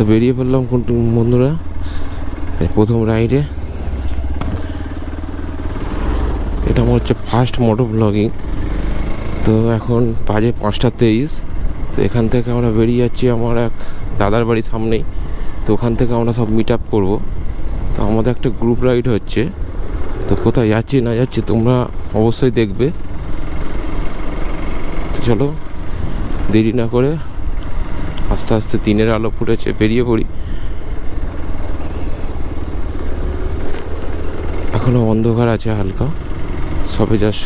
বেরিয়ে পড়লাম বন্ধুরা প্রথম রাইডে। এটা আমার হচ্ছে ফার্স্ট মোটো ব্লগিং। তো এখন বাজে 5:23। তো এখান থেকে আমরা বেরিয়ে যাচ্ছি আমার এক দাদার বাড়ির সামনেই। তো ওখান থেকে আমরা সব মিট আপ করবো। তো আমাদের একটা গ্রুপ রাইড হচ্ছে। তো কোথায় যাচ্ছি না যাচ্ছি তোমরা অবশ্যই দেখবে। তো চলো দেরি না করে আস্তে আস্তে দিনের আলো ফুটেছে, বেরিয়ে পড়ি। এখনো অন্ধকার আছে হালকা, সবে জাস্ট।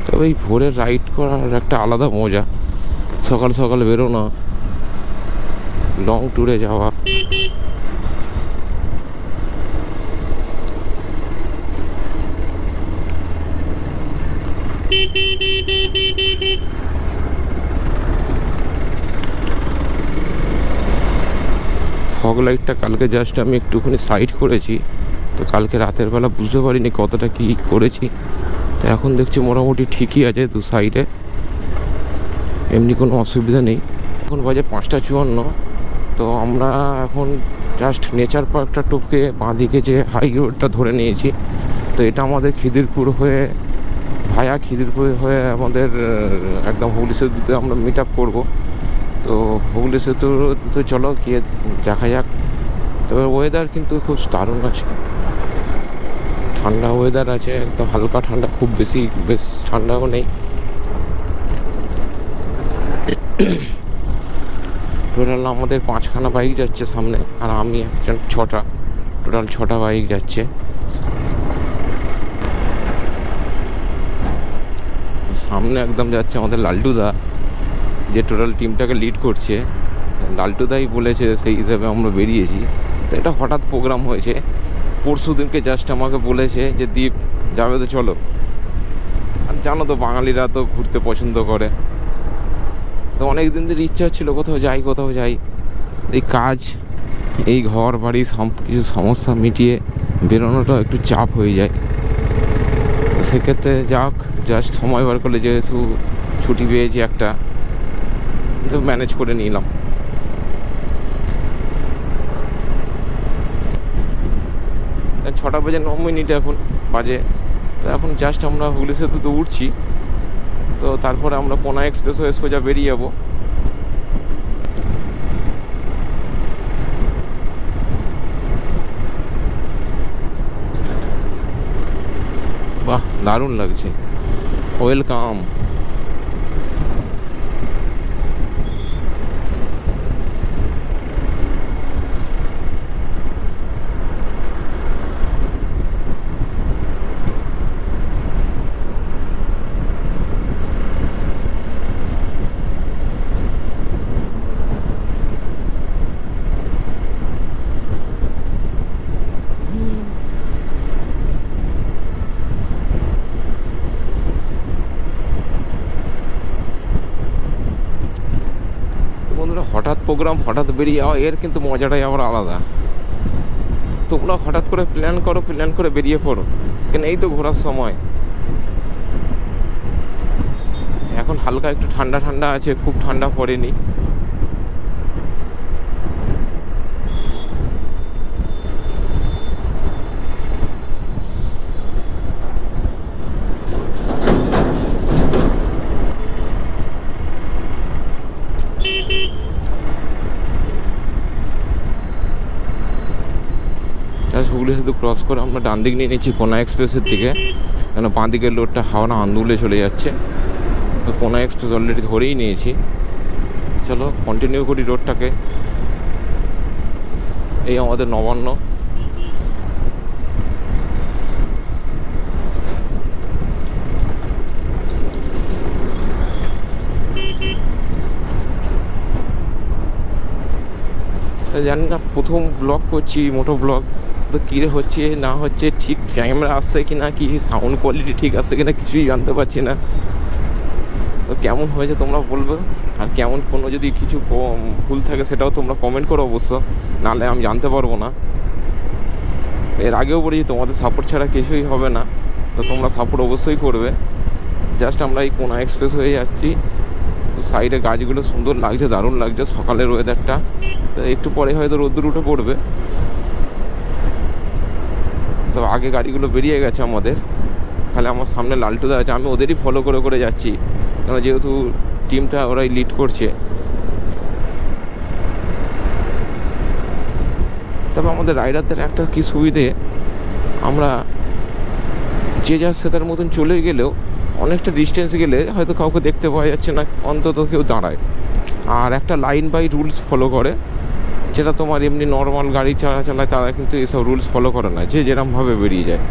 তবে এই ভোরের রাইড করার একটা আলাদা মজা। সকাল সকাল বেরোনো, লং ট্যুরে যাওয়া। ফগ লাইটটা কালকে জাস্ট আমি একটুখানি সাইড করেছি। তো কালকে রাতের বেলা বুঝতে পারিনি কতটা কি করেছি। তো এখন দেখছি মোটামুটি ঠিকই আছে দু সাইডে, এমনি কোনো অসুবিধা নেই। এখন বাজে 5:54। তো আমরা এখন জাস্ট নেচার পার্কটা টপকে বাঁদিকে যে হাই রোডটা ধরে নিয়েছি। তো এটা আমাদের খিদিরপুর হয়ে ভায়া খিদিরপুর হয়ে আমাদের একদম হুগলি সেতুতে আমরা মিট আপ করবো। তো হুগলি সেতুতে চলো গিয়ে দেখা যাক। তবে ওয়েদার কিন্তু খুব দারুণ আছে, ঠান্ডা ওয়েদার আছে, একদম হালকা ঠান্ডা, খুব বেশ ঠান্ডাও নেই। টোটাল আমাদের 5খানা বাইক যাচ্ছে সামনে, আর আমি একজন 6টা, টোটাল 6টা বাইক যাচ্ছে। সামনে একদম যাচ্ছে আমাদের লালটুদা, যে টোটাল টিমটাকে লিড করছে। লালটুদাই বলেছে, সেই হিসাবে আমরা বেরিয়েছি। তো এটা হঠাৎ প্রোগ্রাম হয়েছে। পরশু দিনকে জাস্ট আমাকে বলেছে যে দীপ যাবে তো চলো। আর জানো তো বাঙালিরা তো ঘুরতে পছন্দ করে। তো অনেক দিন ধরে ইচ্ছা হচ্ছিলো কোথাও যাই। এই কাজ, এই ঘর বাড়ি সব কিছু সমস্যা মিটিয়ে বেরোনোটা একটু চাপ হয়ে যায়। সেক্ষেত্রে যাক, জাস্ট সময় বার করলে যেহেতু ছুটি পেয়েছি একটা, তো ম্যানেজ করে নিলাম। 6:09 এখন বাজে। তো এখন জাস্ট আমরা হুগলি সেতুতে উঠছি। তো তারপরে আমরা কোনা এক্সপ্রেস হয়ে সোজা বেরিয়ে যাবো। বাহ, দারুণ লাগছে। ওয়েলকাম। হঠাৎ প্রোগ্রাম, হঠাৎ বেরিয়ে যাওয়া, এর কিন্তু মজাটাই আবার আলাদা। তোমরা হঠাৎ করে প্ল্যান করে বেরিয়ে পড়ো, কেন এই তো ঘোরার সময়। এখন হালকা একটু ঠান্ডা আছে, খুব ঠান্ডা পড়েনি। হুগলি সেতু ক্রস করে আমরা ডান দিক নিয়ে নিচ্ছি কোনা এক্সপ্রেসের দিকে, কেন বাঁ দিকের লোডটা হাওড়া আন্দুলে চলে যাচ্ছে। তো কোনা এক্সপ্রেস অলরেডি ধরেই নিয়েছি। চলো কন্টিনিউ করি রোডটাকে। এই আমাদের নবান্ন। জানি না, প্রথম ব্লগ করছি, মোটো ব্লগ। তো কী হচ্ছে না হচ্ছে, ঠিক ক্যামেরা আসছে কি না, কি সাউন্ড কোয়ালিটি ঠিক আসছে কি না, কিছুই জানতে পারছি না। তো কেমন হয়েছে তোমরা বলবে, আর কেমন কোনো যদি কিছু ভুল থাকে সেটাও তোমরা কমেন্ট করো অবশ্য, নাহলে আমি জানতে পারবো না। এর আগেও বলেছি তোমাদের সাপোর্ট ছাড়া কিছুই হবে না। তো তোমরা সাপোর্ট অবশ্যই করবে। জাস্ট আমরা এই কোনা এক্সপ্রেস হয়ে যাচ্ছি, তো সাইডে গাছগুলো সুন্দর লাগছে, দারুণ লাগছে সকালের ওয়েদারটা। তো একটু পরে হয়তো রোদ্দুর উঠে পড়বে। সব আগে গাড়িগুলো বেরিয়ে গেছে আমাদের, তাহলে আমার সামনে লালটুদা আছে, আমি ওদেরই ফলো করে করে যাচ্ছি, কারণ যেহেতু টিমটা ওরাই লিড করছে। তবে আমাদের রাইডারদের একটা কি সুবিধে, আমরা যে যার সে তার মতন চলে গেলেও অনেকটা ডিস্টেন্স গেলে হয়তো কাউকে দেখতে পাওয়া যাচ্ছে না, অন্তত কেউ দাঁড়ায়। আর একটা লাইন বাই রুলস ফলো করে, যেটা তোমার এমনি নর্মাল গাড়ি চালায় তারা কিন্তু এসব রুলস ফলো করে না, যে যেরকমভাবে বেরিয়ে যায়।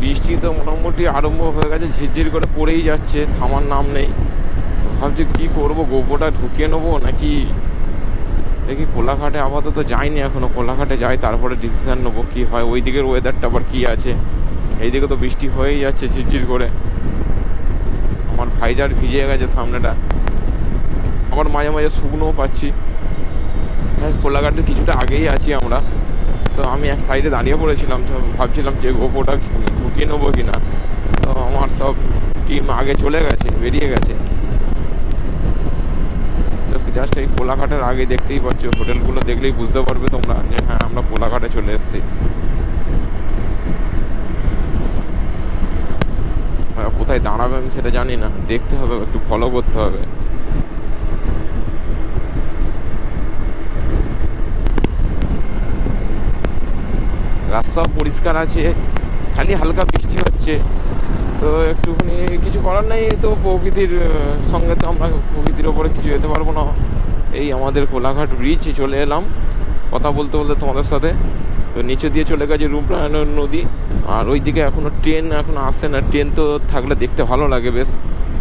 বৃষ্টি তো মোটামুটি আরম্ভ হয়ে গেছে, ঝিরঝির করে পড়েই যাচ্ছে, থামার নাম নেই। ভাবছি কী করবো, গোবরটা ঢুকিয়ে নেবো নাকি দেখি কোলাঘাটে আপাতত যাইনি এখনো, কোলাঘাটে যাই তারপরে ডিসিশান নেবো কী হয়। ওই দিকের ওয়েদারটা আবার কী আছে, এইদিকে তো বৃষ্টি হয়েই যাচ্ছে ঝিরঝির করে। আমার ভাইজার ভিজে গেছে সামনেটা, আবার মাঝে মাঝে শুকনোও পাচ্ছি। কোলাঘাটের কিছুটা আগেই আছি আমরা, তো আমি এক সাইডে দাঁড়িয়ে পড়েছিলাম, ভাবছিলাম যে গোপোটা ঢুকিয়ে নেবো কিনা। তো আমার সব টিম আগে চলে গেছে, বেরিয়ে গেছে। জাস্ট এই কোলাঘাটের আগে দেখতেই পাচ্ছ, হোটেলগুলো দেখলেই বুঝতে পারবে তোমরা যে হ্যাঁ আমরা কোলাঘাটে চলে এসেছি। কোথায় দাঁড়াবে আমি সেটা জানি না, দেখতে হবে, একটু ফলো করতে হবে। রাস্তা পরিষ্কার আছে, খালি হালকা বৃষ্টি হচ্ছে, তো একটুখানি কিছু করার নেই। তো প্রকৃতির সঙ্গে তো আমরা প্রকৃতির ওপরে কিছু যেতে পারবো না। এই আমাদের কোলাঘাট ব্রিজ চলে এলাম কথা বলতে বলতে তোমাদের সাথে। তো নিচে দিয়ে চলে গেছে রূপনারায়ণ নদী, আর ওই দিকে এখনও ট্রেন এখনও আসে না। ট্রেন তো থাকলে দেখতে ভালো লাগে বেশ,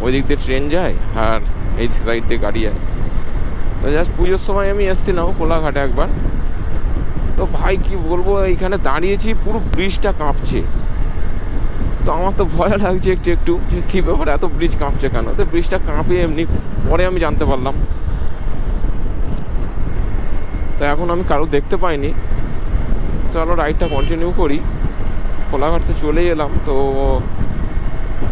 ওই দিক দিয়ে ট্রেন যায় আর এই সাইড দিয়ে গাড়ি যায়। তো জাস্ট পুজোর সময় আমি এসেছিলাম কোলাঘাটে একবার। তো ভাই কি বলবো, এইখানে দাঁড়িয়েছি, পুরো ব্রিজটা কাঁপছে। তো আমার তো ভয় লাগছে একটু একটু, যে কী ব্যাপার এত ব্রিজ কাঁপছে কেন। তো ব্রিজটা কাঁপে এমনি, পরে আমি জানতে পারলাম। তো এখন আমি কারো দেখতে পাইনি, চলো রাইডটা কন্টিনিউ করি। কোলাঘাট তো চলেই এলাম, তো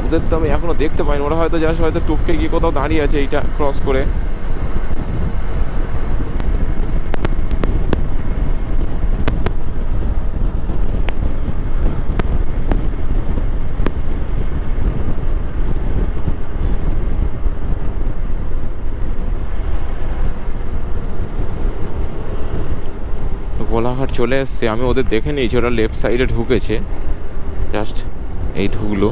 ওদের তো আমি এখনও দেখতে পাইনি। ওরা হয়তো জাস্ট হয়তো টুপকে গিয়ে কোথাও দাঁড়িয়ে আছে এইটা ক্রস করে। কোলাঘাট চলে এসছে, আমি ওদের দেখে নিয়েছি, ওরা লেফট সাইডে ঢুকেছে, জাস্ট এই ঢুকলো।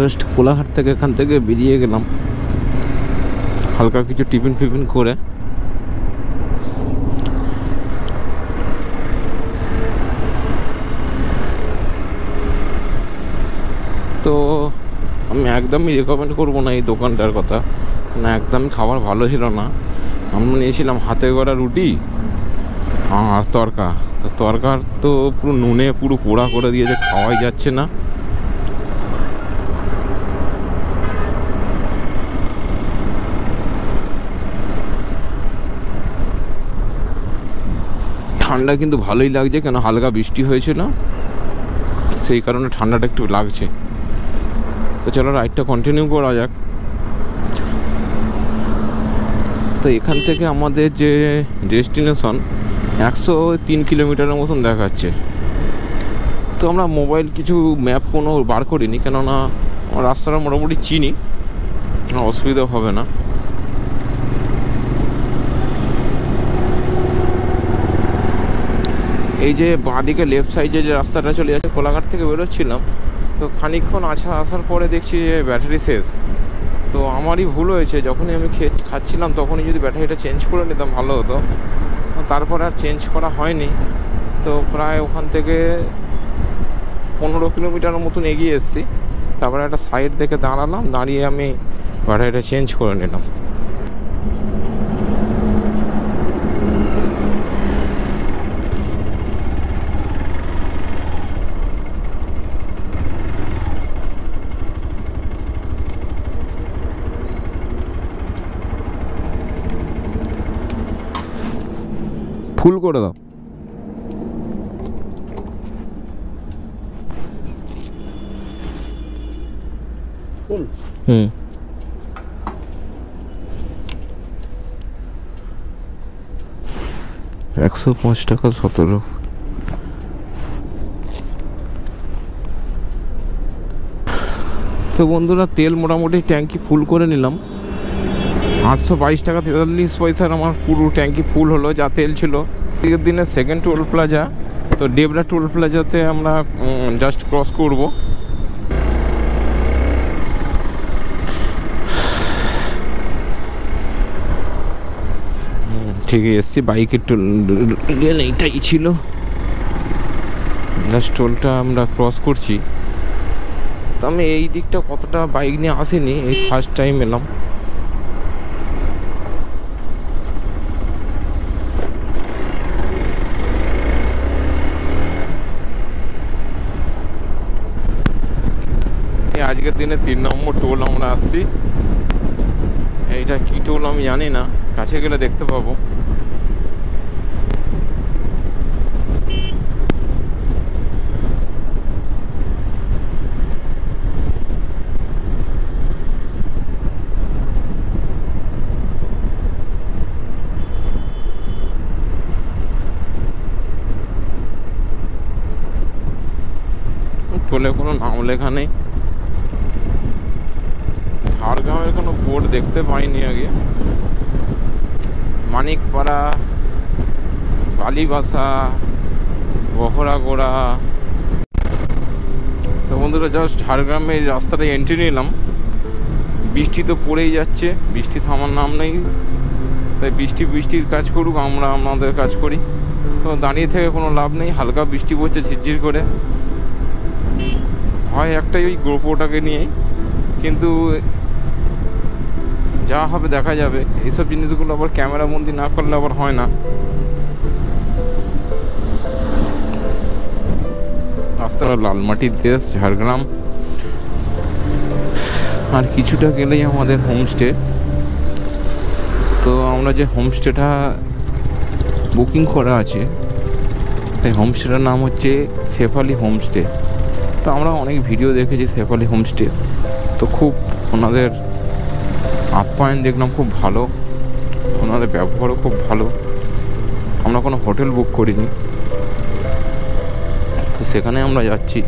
জাস্ট কোলাঘাট থেকে এখান থেকে বেরিয়ে গেলাম হালকা কিছু টিফিন ফিফিন করে। তো আমি একদমই রেকমেন্ড করবো না এই দোকানটার কথা, না একদমই খাবার ভালো ছিল না। আমরা নিয়েছিলাম হাতে গড়া রুটি আর তরকা, তো তরকার তো পুরো নুনে পুরো পোড়া করে দিয়েছে, খাওয়াই যাচ্ছে না। ঠান্ডা কিন্তু ভালোই লাগছে, কেন হালকা বৃষ্টি হয়েছিল, সেই কারণে ঠান্ডাটা একটু লাগছে। তো চলো রাইডটা কন্টিনিউ করা যাক। তো এখান থেকে আমাদের যে ডেস্টিনেশন 103 কিলোমিটারের মতন দেখাচ্ছে। তো আমরা মোবাইল কিছু ম্যাপ কোনো বার করিনি, কেননা রাস্তাটা মোটামুটি চিনি, অসুবিধা হবে না। এই যে বাঁদিকে লেফট সাইডে যে রাস্তাটা চলে যাচ্ছে, কোলাঘাট থেকে বেরোচ্ছিলাম, তো খানিকক্ষণ আসার পরে দেখছি যে ব্যাটারি শেষ। তো আমারই ভুল হয়েছে, যখনই আমি খাচ্ছিলাম তখনই যদি ব্যাটারিটা চেঞ্জ করে নিতাম ভালো হতো। তারপর আর চেঞ্জ করা হয়নি। তো প্রায় ওখান থেকে 15 কিলোমিটারের মতন এগিয়ে এসেছি। তারপরে একটা সাইড দেখে দাঁড়ালাম, দাঁড়িয়ে আমি ব্যাটারিটা চেঞ্জ করে নিলাম। ফুল করে দাও। হুম, 105 টাকা 17। তো বন্ধুরা, তেল মোটামুটি ট্যাঙ্কি ফুল করে নিলাম। 822 টাকা 43 পয়সার আমার পুরো ট্যাঙ্কি ফুল হলো, যা তেল ছিল। আজকের দিনে সেকেন্ড টোল প্লাজা, তো ডেবরা টোল প্লাজাতে আমরা জাস্ট ক্রস করব। ঠিকই এসছি, বাইকের টোল এইটাই ছিল। জাস্ট টোলটা আমরা ক্রস করছি। তো আমি এই দিকটা কতটা বাইক নিয়ে আসিনি, এই ফার্স্ট টাইম এলাম। আজকের দিনে 3 নম্বর টোল আমরা আসছি। এইটা কি টোল আমি জানি না, কাছে গেলে দেখতে পাবো। টোলে কোনো নাম লেখা নেই। ঝাড়গ্রামের কোনো বোর্ড দেখতে পাইনি আগে। মানিকপাড়া, বালিবাসা, বহরাগোড়া। তো বন্ধুরা, জাস্ট ঝাড়গ্রামের রাস্তাটা এন্ট্রি নিলাম। বৃষ্টি তো পড়েই যাচ্ছে, বৃষ্টি থামার নাম নেই। তাই বৃষ্টির কাজ করুক, আমরা আমাদের কাজ করি। তো দাঁড়িয়ে থেকে কোনো লাভ নেই, হালকা বৃষ্টি পড়ছে ঝিরঝির করে। হয় একটাই ওই গোপ্রোটাকে নিয়েই, কিন্তু যা হবে দেখা যাবে। এইসব জিনিসগুলো আবার ক্যামেরা বন্দি না করলে আবার হয় না। রাস্তাটা লালমাটির দেশ ঝাড়গ্রাম। আর কিছুটা গেলেই আমাদের হোমস্টে। তো আমরা যে হোমস্টেটা বুকিং করা আছে, এই হোমস্টেটার নাম হচ্ছে শেফালি হোমস্টে। তো আমরা অনেক ভিডিও দেখেছি শেফালি হোমস্টে। তো খুব ওনাদের আপ্যায়ন দেখলাম খুব ভালো, ওনাদের ব্যবহারও খুব ভালো। আমরা কোনো হোটেল বুক করিনি, তো সেখানে আমরা যাচ্ছি।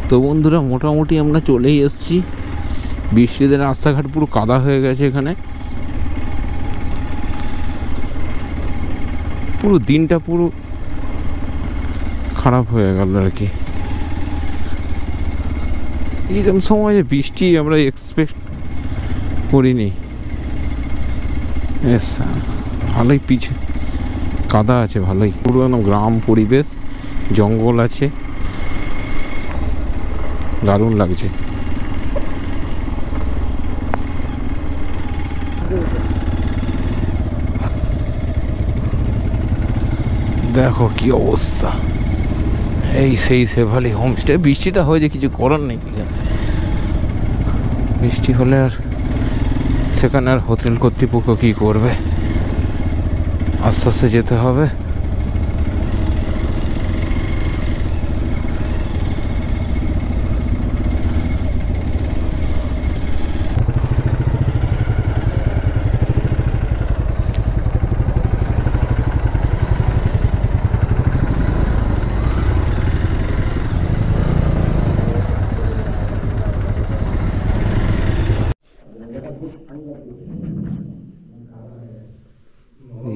তো বন্ধুরা, মোটামুটি আমরা চলেই এসেছি। বৃষ্টিতে রাস্তাঘাট পুরো কাদা হয়ে গেছে এখানে। পুরো দিনটা পুরো খারাপ হয়ে গেল আর কি। এরকম সময় বৃষ্টি আমরা এক্সপেক্ট করিনি। ভালোই পিছে কাদা আছে, ভালোই পুরো একদম গ্রাম পরিবেশ, জঙ্গল আছে, দারুণ লাগছে। দেখো কি অবস্থা, এই সেই শেফালি হোমস্টে। বৃষ্টিটা হয়েছে, কিছু করার নেই। বৃষ্টি হলে আর সেখানে আর হোটেল কর্তৃপক্ষ কী করবে, আস্তে আস্তে যেতে হবে।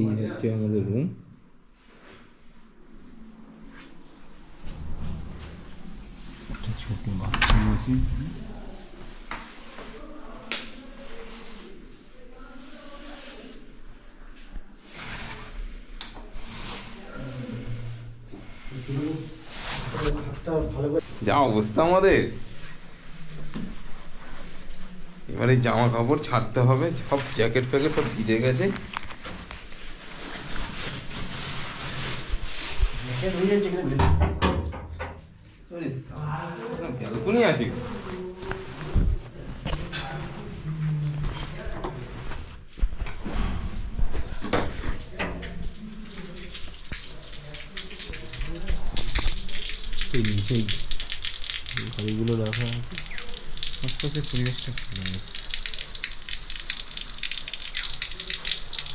এই হচ্ছে আমাদের রুম। ছোট বাথরুম আছে। যা অবস্থা আমাদের, এবারে জামা কাপড় ছাড়তে হবে, সব জ্যাকেট প্যাকেট সব ভিজে গেছে। ব্যালকনি আছে, সেই গাড়িগুলো রাখা আছে, আশপাশের পরিবেশটা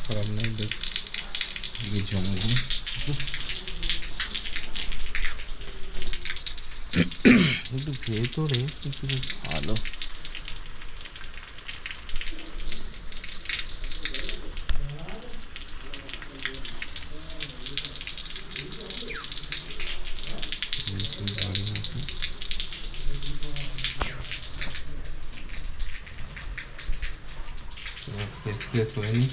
খারাপ নয়, বেশ জঙ্গল। একটু ভেতরে কিন্তু বেশ ভালো। ফ্রেশ হয়নি,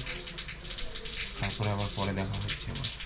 তারপরে আবার পরে দেখা হচ্ছে আবার।